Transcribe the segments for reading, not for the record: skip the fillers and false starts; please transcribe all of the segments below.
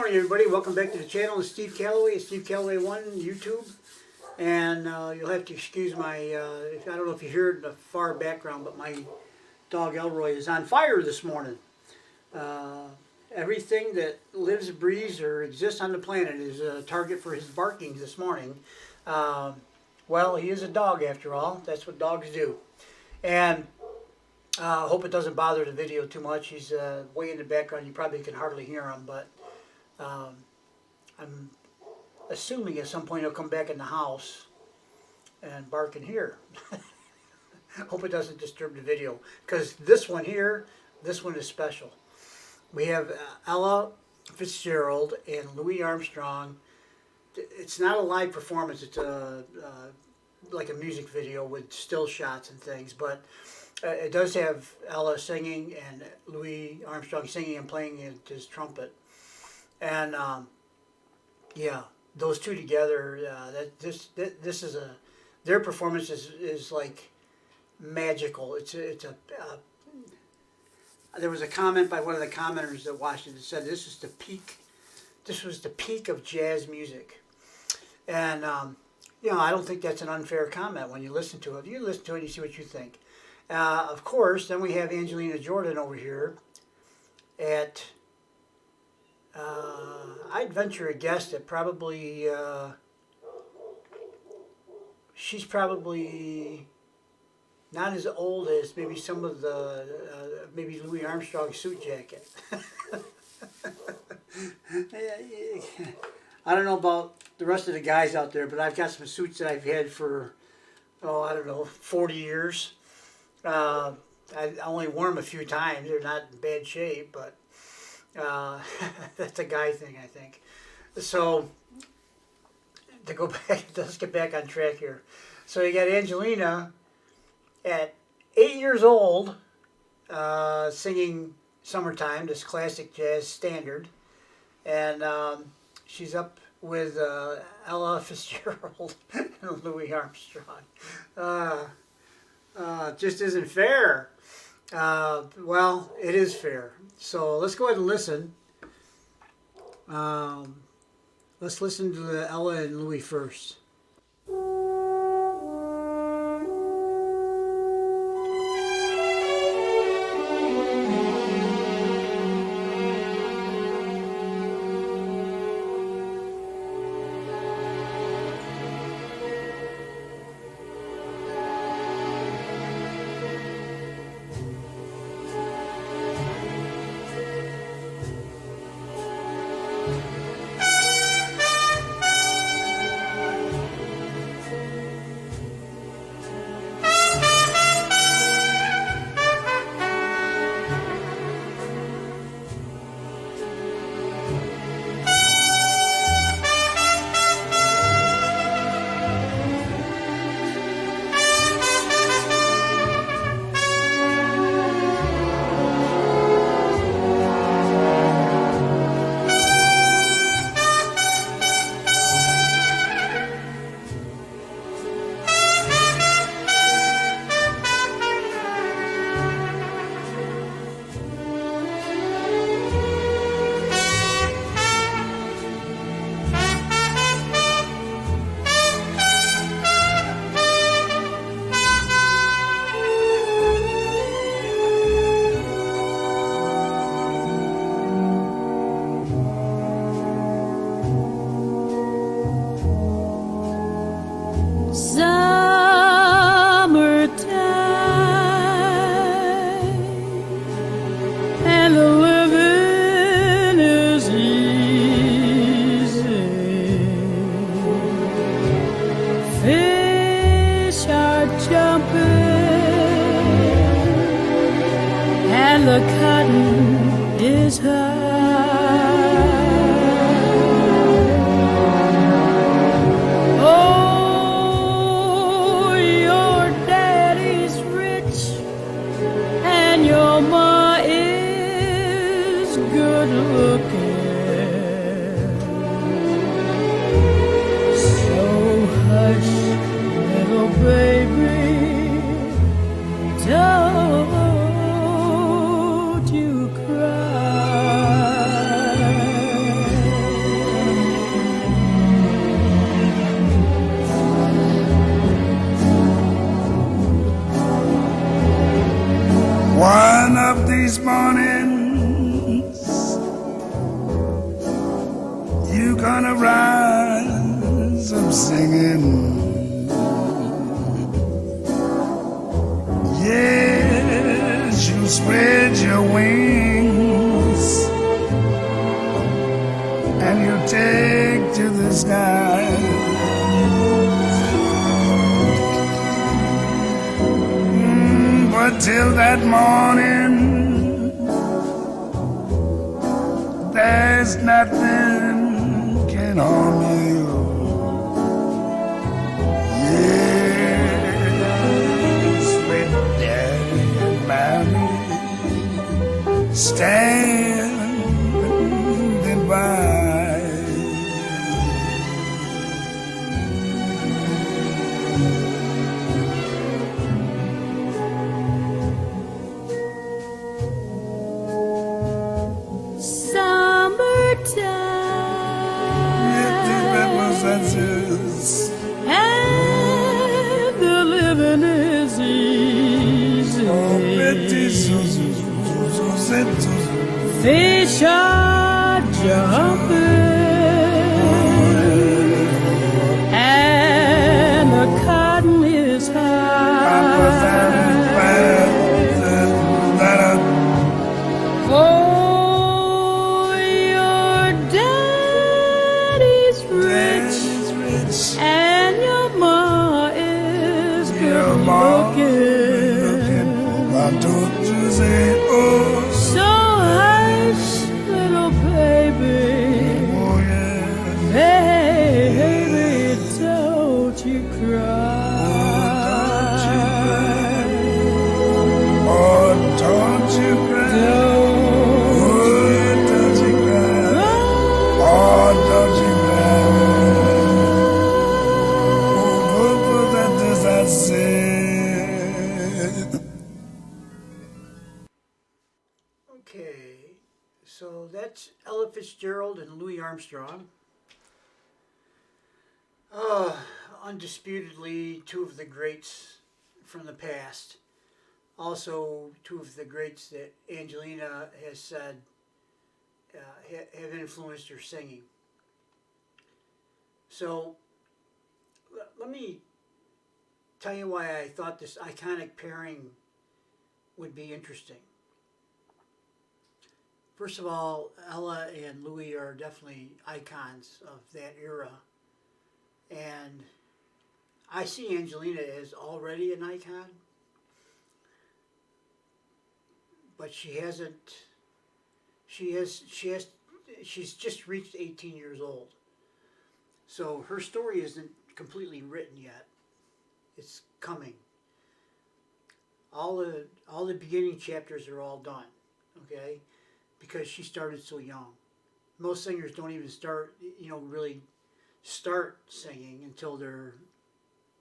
morning, everybody. Welcome back to the channel. It's Steve Callaway. It's Steve Callaway 1 YouTube. And you'll have to excuse my, I don't know if you hear it in the far background, but my dog Elroy is on fire this morning. Everything that lives, breathes, or exists on the planet is a target for his barking this morning. Well, he is a dog after all. That's what dogs do. And I hope it doesn't bother the video too much. He's way in the background. You probably can hardly hear him, but I'm assuming at some point he'll come back in the house and bark in here. Hope it doesn't disturb the video, because this one here, this one is special. We have Ella Fitzgerald and Louis Armstrong. It's not a live performance. It's like a music video with still shots and things, but it does have Ella singing and Louis Armstrong singing and playing his trumpet. And yeah, those two together, this is their performance is like magical. There was a comment by one of the commenters that watched it that said this was the peak of jazz music. And you know, I don't think that's an unfair comment when you listen to it. You listen to it, you see what you think. Of course, then we have Angelina Jordan over here at, I'd venture a guess that probably, she's probably not as old as maybe some of the, maybe Louis Armstrong's suit jacket. I don't know about the rest of the guys out there, but I've got some suits that I've had for, oh, I don't know, 40 years. I only wore them a few times. They're not in bad shape, but that's a guy thing, I think. So to go back, let's get back on track here. So you got Angelina at 8 years old, singing "Summertime," this classic jazz standard, and she's up with Ella Fitzgerald and Louis Armstrong. Just isn't fair. Well, it is fair. So let's go ahead and listen. Let's listen to the Ella and Louis first. And the cotton is high. Oh, your daddy's rich and your ma is good looking. So hush, little baby, don't you cry. of these mornings you gonna rise up singing. Yes, you spread your wings and you take to the sky. But till that morning, there's nothing can harm you. Yes, with Daddy and Mommy standing by. And the living is easy. Fish are jumping and the cotton is high. Oh, your daddy's rich and your ma is good looking. So hush, little baby. Baby, don't you cry. Oh, don't you cry. Don't you cry. Oh, don't you cry. Oh, that does that say. Okay, so that's Ella Fitzgerald and Louis Armstrong. Undisputedly, two of the greats from the past. Also, two of the greats that Angelina has said have influenced her singing. So, let me tell you why I thought this iconic pairing would be interesting. First of all, Ella and Louis are definitely icons of that era. And I see Angelina as already an icon, but she's just reached 18 years old. So her story isn't completely written yet. It's coming. All the beginning chapters are all done, okay? Because she started so young. Most singers don't even really start singing until they're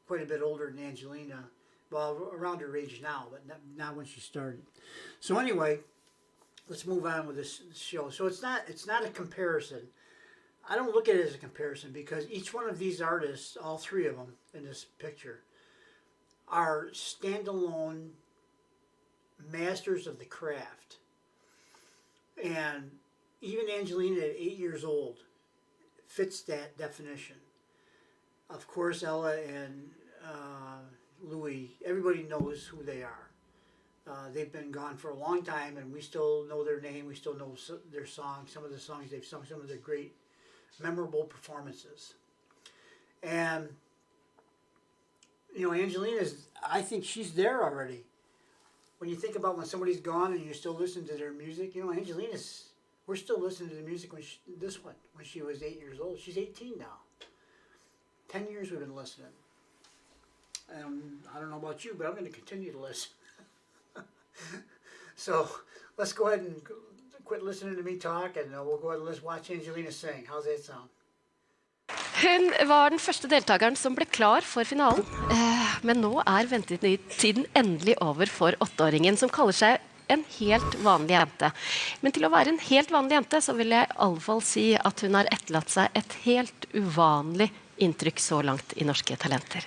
quite a bit older than Angelina. Well, around her age now, but not when she started. So anyway, let's move on with this show. So it's not a comparison. I don't look at it as a comparison because each one of these artists, all three of them in this picture, are standalone masters of the craft. And even Angelina at 8 years old fits that definition. Of course, Ella and Louis, everybody knows who they are. They've been gone for a long time, and we still know their name. We still know their songs, some of the songs they've sung, some of their great, memorable performances. And, Angelina's, I think she's there already. When you think about when somebody's gone and you still listen to their music, Angelina's, we're still listening to the music when she was 8 years old. She's 18 now. 10 years we've been listening. I don't know about you, but I'm going to continue to listen. So let's go ahead and quit listening to me talk, and we'll go ahead and let's watch Angelina sing. How's that sound? Hun var den første deltakeren som ble klar for finalen. Men nå ventetiden endelig over for 8-åringen, som kaller seg en helt vanlig jente. Men til å være en helt vanlig jente, så vil jeg i alle fall si at hun har etterlatt seg et helt uvanlig inntrykk så langt i Norske Talenter.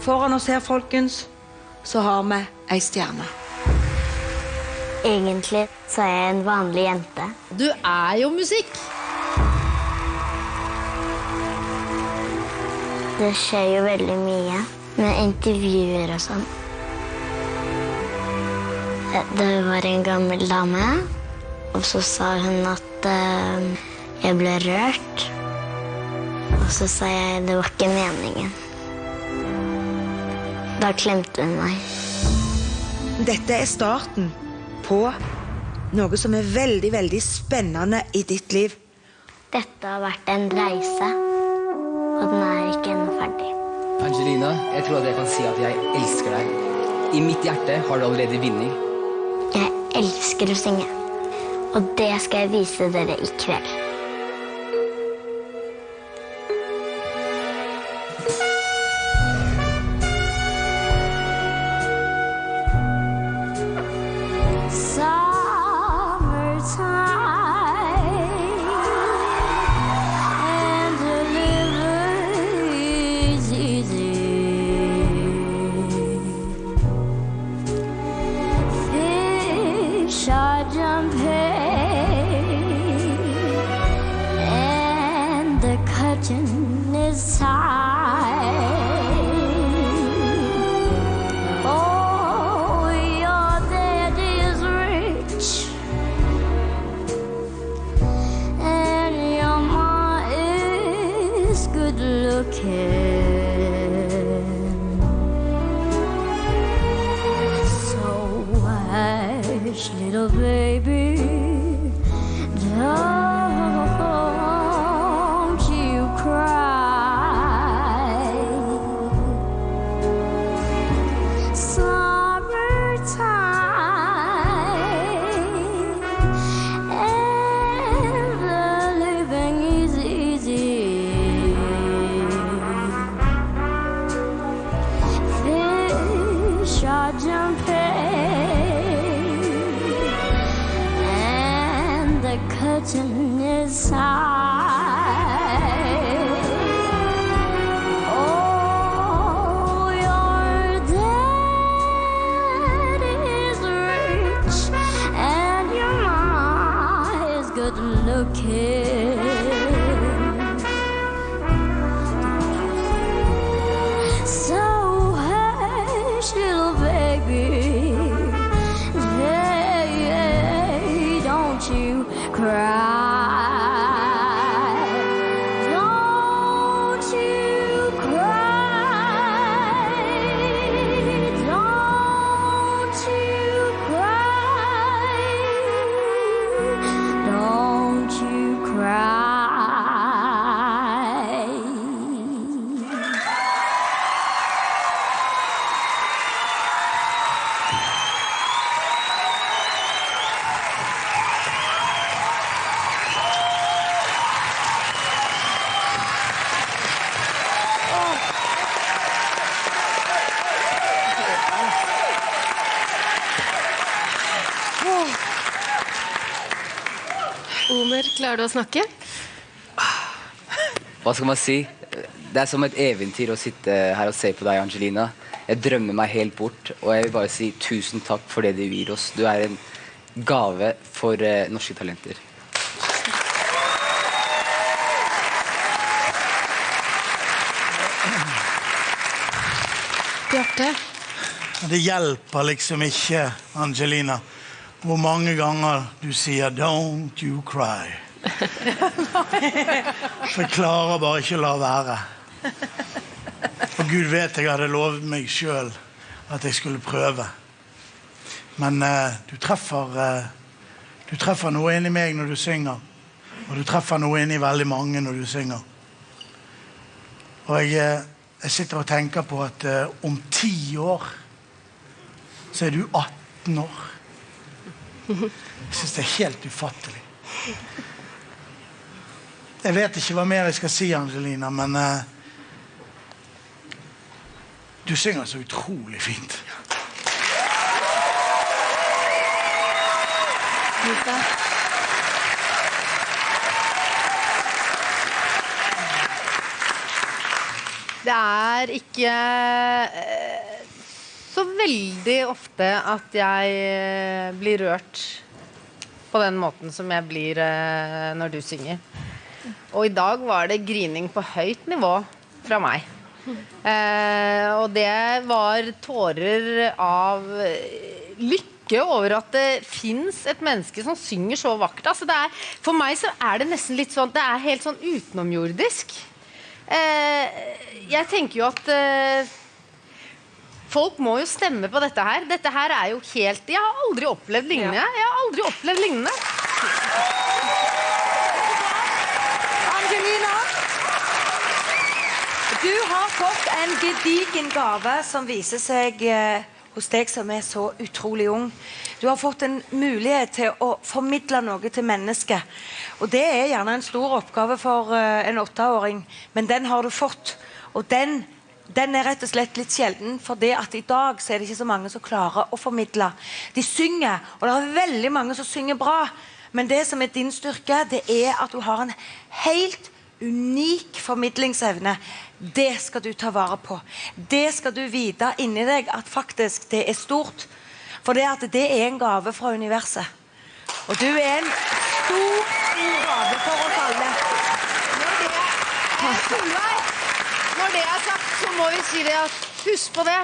Foran oss her, folkens, så har vi ei stjerne. Egentlig så er jeg en vanlig jente. Du jo musikk. Det skjer jo veldig mye med intervjuer og sånn. Det var en gammel dame, og så sa hun at jeg ble rørt. Og så sa jeg det var ikke meningen. Da klemte hun meg. Dette starten på noe som veldig, veldig spennende i ditt liv. Dette har vært en reise, og den ikke ennå ferdig. Angelina, jeg tror at jeg kan si at jeg elsker deg. I mitt hjerte har du allerede vunnet. Jeg elsker å synge, og det skal jeg vise dere i kveld. Little baby, don't you cry. Summertime, and the living is easy. Fish are jumping, the curtain is high. Oh, your dad is rich and your mom is good looking. So hush, little baby, don't you cry. Don't you cry. Don't you cry. Don't you cry. Omer, klarer du å snakke? Hva skal man si? Det som et eventyr å sitte her og se på deg, Angelina. Jeg drømmer meg helt bort, og jeg vil bare si tusen takk for det du gir oss. Du en gave for norske talenter. Bjarte? Det hjelper liksom ikke, Angelina, hvor mange ganger du sier «Don't you cry». For jeg klarer bare ikke å la være. Og Gud vet jeg hadde lovet meg selv at jeg skulle prøve. Men du treffer noe inni meg når du synger, og du treffer noe inni veldig mange når du synger. Og jeg sitter og tenker på at om 10 år så du 18 år. Jeg synes det helt ufattelig. Jeg vet ikke hva mer jeg skal si, Angelina, men du synger så utrolig fint. Det ikke så veldig ofte at jeg blir rørt på den måten som jeg blir når du synger. Og i dag var det grining på høyt nivå fra meg. Og det var tårer av lykke over at det finnes et menneske som synger så vakkert. Altså for meg så er det nesten litt sånn, det er helt sånn utenomjordisk. Jeg tenker jo at folk må jo stemme på dette her. Dette her er jo helt, jeg har aldri opplevd lignende. Angelina, du har fått en gedigen gave som viser seg hos deg som er så utrolig ung. Du har fått en mulighet til å formidle noe til mennesket. Og det er gjerne en stor oppgave for en 8-åring, men den har du fått. Og den er rett og slett litt sjelden, for det at i dag så er det ikke så mange som klarer å formidle. De synger, og det er veldig mange som synger bra, men det som er din styrke, det er at du har en helt unik formidlingsevne. Det skal du ta vare på. Det skal du vite inni deg at faktisk det er stort. For det at det er en gave fra universet. Og du er en stor gave for oss alle. Når det er sagt, så må vi si det at husk på det.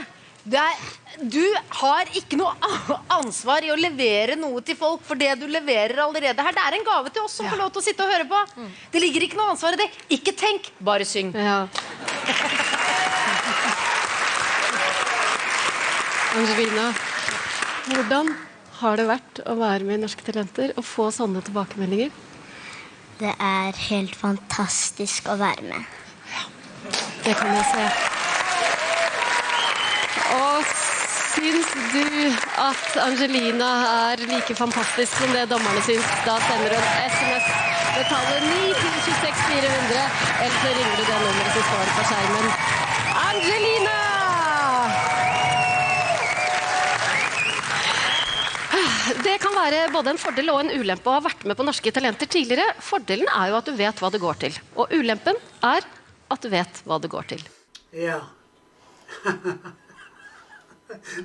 Du har ikke noe ansvar i å levere noe til folk for det du leverer allerede her. Det er en gave til oss som får lov til å sitte og høre på. Det ligger ikke noe ansvar i det. Ikke tenk, bare syng. Angelina, hvordan har det vært å være med i Norske Talenter og få sånne tilbakemeldinger? Det er helt fantastisk å være med. Det kan jeg se. Og syns du at Angelina er like fantastisk som det dommerne syns? Da sender hun SMS med tallet 9 til 26 400, eller så ringer du det nummeret som står på skjermen. Angelina! Det kan være både en fordel og en ulempe å ha vært med på Norske Talenter tidligere. Fordelen er jo at du vet hva det går til. Og ulempen er at du vet hva det går til. Yeah.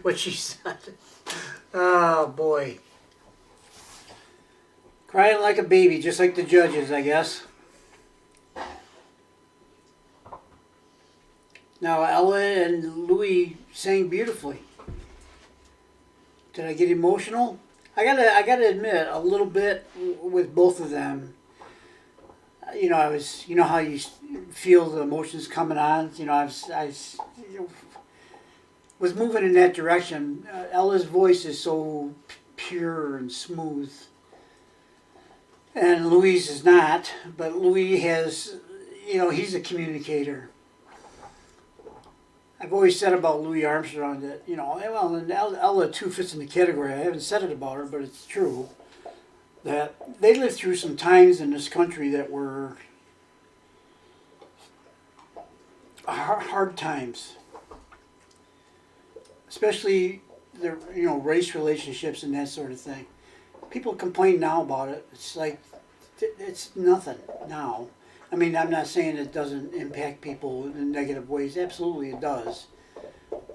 What she said. Oh, boy. Crying like a baby, just like the judges, I guess. Now, Ella and Louis sang beautifully. Did I get emotional? I gotta admit, a little bit with both of them. You know how you feel the emotions coming on. I was moving in that direction. Ella's voice is so pure and smooth, and Louis is not. But Louis has, he's a communicator. I've always said about Louis Armstrong that, and Ella too fits in the category. I haven't said it about her, but it's true. That they lived through some times in this country that were hard times. Especially the, race relationships and that sort of thing. People complain now about it. It's like, it's nothing now. I mean, I'm not saying it doesn't impact people in negative ways. Absolutely it does.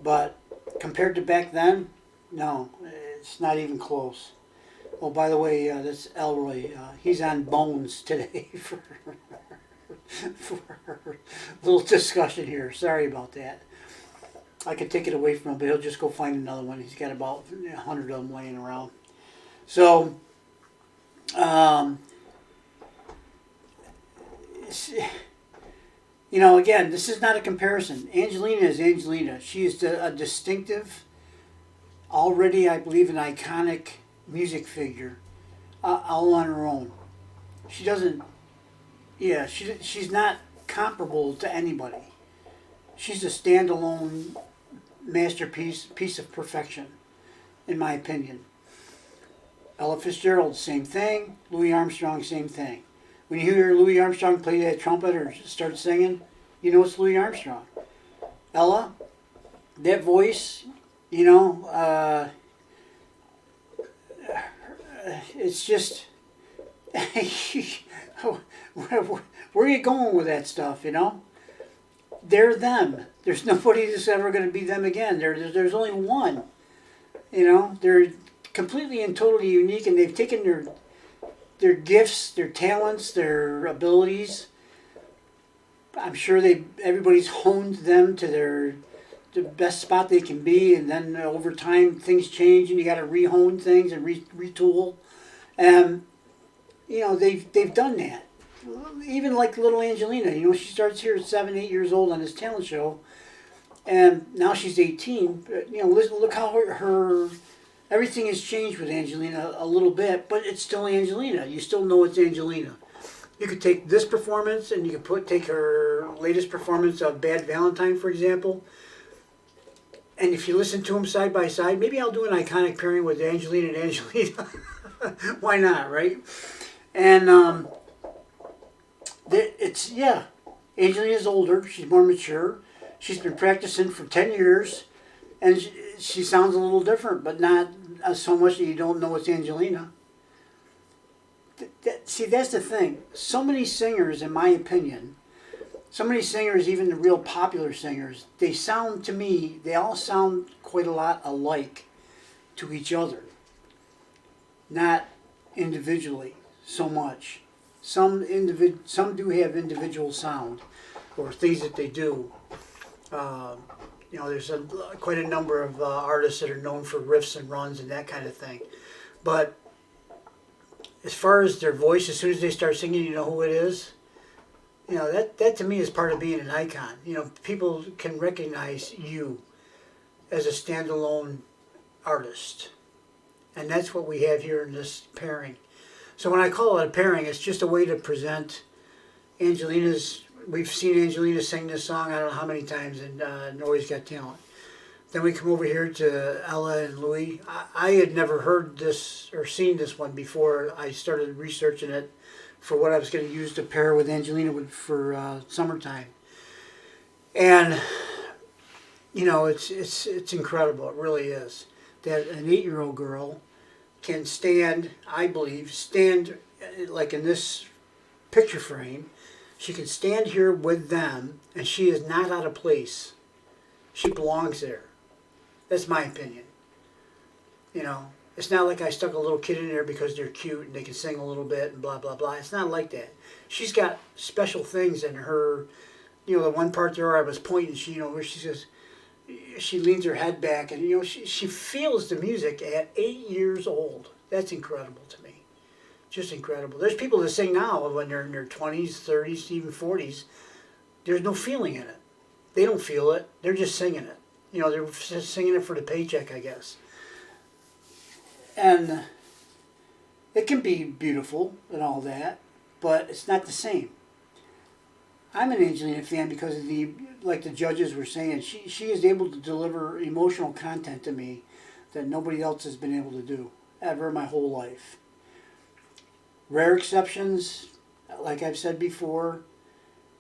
But compared to back then, no, it's not even close. Oh, by the way, that's Elroy. He's on Bones today for a little discussion here. Sorry about that. I could take it away from him, but he'll just go find another one. He's got about 100 of them laying around. So, again, this is not a comparison. Angelina is Angelina. She is a distinctive, already, I believe, an iconic music figure, all on her own. She doesn't, she's not comparable to anybody. She's a standalone masterpiece, piece of perfection, in my opinion. Ella Fitzgerald, same thing. Louis Armstrong, same thing. When you hear Louis Armstrong play that trumpet or start singing, you know it's Louis Armstrong. Ella, that voice, it's just, where are you going with that stuff, They're them. There's nobody that's ever going to be them again. There's only one. You know, they're completely and totally unique, and they've taken their gifts, their talents, their abilities. I'm sure everybody's honed them to the best spot they can be, and then over time things change, and you got to rehone things and retool. And you know they've done that. Even like little Angelina, you know, she starts here at 7, 8 years old on this talent show, and now she's 18. You know, look how her everything has changed with Angelina a little bit, but it's still Angelina. You still know it's Angelina. You could take this performance and you could take her latest performance of Bad Valentine, for example. And if you listen to them side by side, maybe I'll do an iconic pairing with Angelina and Angelina. Why not, right? And Angelina's older. She's more mature. She's been practicing for 10 years. And she sounds a little different, but not so much that you don't know it's Angelina. See, that's the thing. So many singers, in my opinion, so many singers, even the real popular singers, they sound to me, they all sound quite a lot alike to each other. Not individually so much. Some do have individual sound or things that they do. You know, there's quite a number of artists that are known for riffs and runs and that kind of thing. But as far as their voice, as soon as they start singing, you know who it is. You know, that to me is part of being an icon. You know, people can recognize you as a standalone artist. And that's what we have here in this pairing. So when I call it a pairing, it's just a way to present Angelina's. We've seen Angelina sing this song I don't know how many times in Nobody's Got Talent. Then we come over here to Ella and Louis. I had never heard this or seen this one before I started researching it for what I was going to use to pair with Angelina for Summertime. And, you know, it's incredible. It really is. That an 8-year-old girl can stand, I believe, like in this picture frame. She can stand here with them, and she is not out of place. She belongs there. That's my opinion. You know, it's not like I stuck a little kid in there because they're cute and they can sing a little bit and blah, blah, blah. It's not like that. She's got special things in her. You know, the one part there I was pointing, you know, where she says, she leans her head back and, you know, she feels the music at 8 years old. That's incredible to me. Just incredible. There's people that sing now when they're in their 20s, 30s, even 40s. There's no feeling in it. They don't feel it. They're just singing it. You know, they're just singing it for the paycheck, I guess. And it can be beautiful and all that, but it's not the same. I'm an Angelina fan because of like the judges were saying, she is able to deliver emotional content to me that nobody else has been able to do ever in my whole life. Rare exceptions, like I've said before,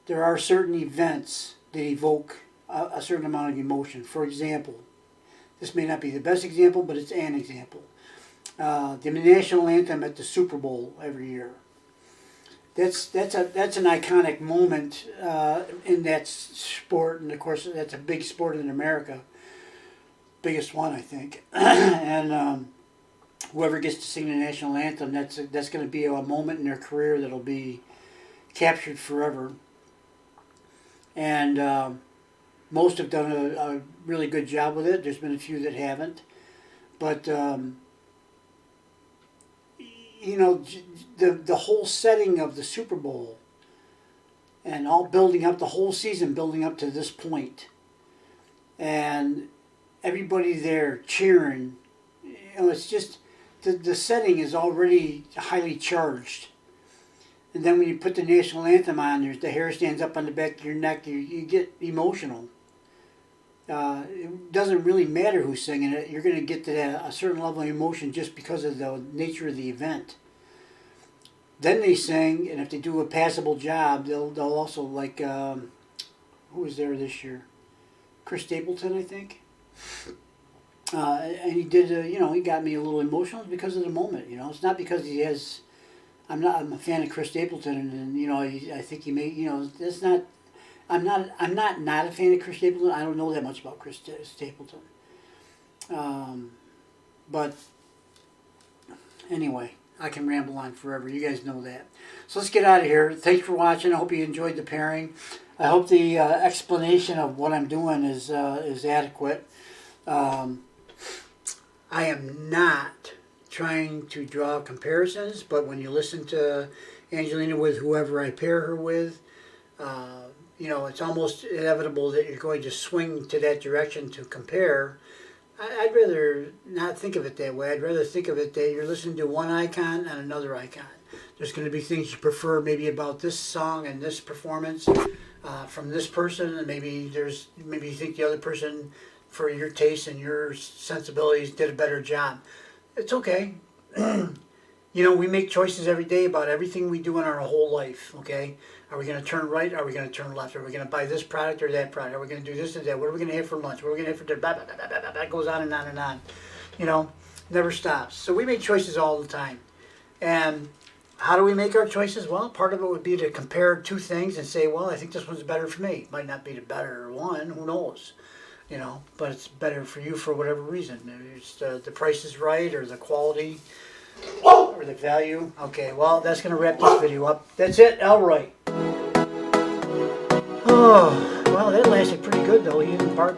there are certain events that evoke a certain amount of emotion. For example, this may not be the best example, but it's an example. The national anthem at the Super Bowl every year. That's an iconic moment in that sport, and of course that's a big sport in America, biggest one I think. And whoever gets to sing the national anthem, that's going to be a moment in their career that'll be captured forever. And most have done a really good job with it. There's been a few that haven't, but you know, the whole setting of the Super Bowl and all building up, the whole season building up to this point, and everybody there cheering, you know, it's just the setting is already highly charged. And then when you put the national anthem on, the hair stands up on the back of your neck, you get emotional. It doesn't really matter who's singing it. You're going to get to a certain level of emotion just because of the nature of the event. Then they sing, and if they do a passable job, they'll also, like, who was there this year? Chris Stapleton, I think. And he did, you know, he got me a little emotional because of the moment. You know, it's not because he has. I'm a fan of Chris Stapleton, and you know, I think he made. You know, that's not. I'm not a fan of Chris Stapleton. I don't know that much about Chris Stapleton. But anyway, I can ramble on forever. You guys know that. So let's get out of here. Thanks for watching. I hope you enjoyed the pairing. I hope the explanation of what I'm doing is adequate. I am not trying to draw comparisons, but when you listen to Angelina with whoever I pair her with, you know, it's almost inevitable that you're going to swing to that direction to compare. I'd rather not think of it that way. I'd rather think of it that you're listening to one icon and another icon. There's going to be things you prefer maybe about this song and this performance from this person, and maybe you think the other person, for your taste and your sensibilities, did a better job. It's okay. You know, we make choices every day about everything we do in our whole life, okay? Are we going to turn right? Are we going to turn left? Are we going to buy this product or that product? Are we going to do this or that? What are we going to have for lunch? What are we going to have for dinner? Blah, blah, blah, blah, blah, blah. It goes on and on and on. You know, never stops. So we make choices all the time. And how do we make our choices? Well, part of it would be to compare two things and say, well, I think this one's better for me. Might not be the better one. Who knows? You know, but it's better for you for whatever reason. It's the price is right, or the quality, or the value. Okay, well, that's going to wrap this video up. That's it, Elroy. Oh, well, that lasted pretty good, though. You didn't bark.